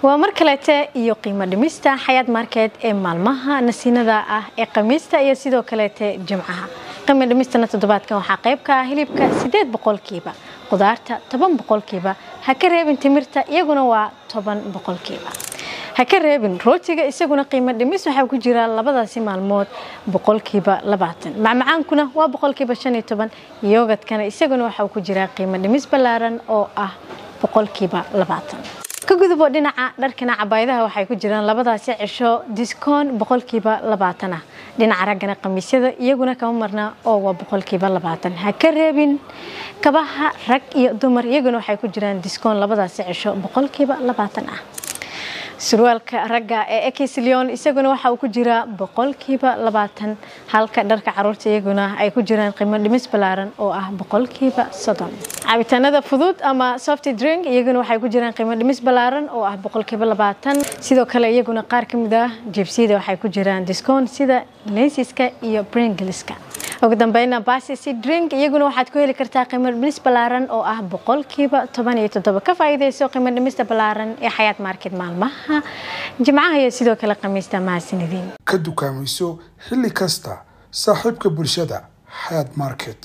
ومركلته iyo qiimo dhimista xayad market ee maalmaha nasiinada ah ee qamiista iyo sidoo kale jimcaha qiimo dhimistana toddobaadkan waxa qayb ka ah hilibka 8% qudaarta 10% ha ka reebin timirta iyaguna waa 10% ha ka reebin rootiga isaguna qiimo dhimis waxa ku jira labadaasi maalmood 20% macmacaankuna waa 15% yogadkana isaguna waxa ku jira qiimo dhimis ballaaran oo ah 20% كجذبوا دينا دركنا عبايدها وحي كجيران لبضاسي عشو ديسكون 20% دينا عرقنا قميصيدا iyaguna kama marna oo waa 20% ha ka reebin kabaha rag iyo dumar iyaguna waxay ku jiraan diskoon labadaasi cisho 20% surwaalka ragga ee Ekisilion isaguna waxa uu ku jira 20% halka dharka caruurta iyaguna ay ku jiraan qiimo dhimis ballaaran oo ah 30%. Cabitaanada fudud ama soft drink iyaguna waxay ku jiraan qiimo dhimis ballaaran oo ah 20%. Sidoo kale iyaguna qaar kamid ah jibsida waxay ku jiraan diskoon sida Laysiska iyo Pringleska. ugu dambeynna Basis drink iyaguna waxaad ku heli kartaa qiimo dhimis ballaaran oo ah 17% ka faa'iideyso qiimo dhimista ballaaran ee xayad market maalmaha jimcaha iyo sidoo kale qamiista maasinidin ka dukaamayso xilli kasta saaxiibka bulshada xayad market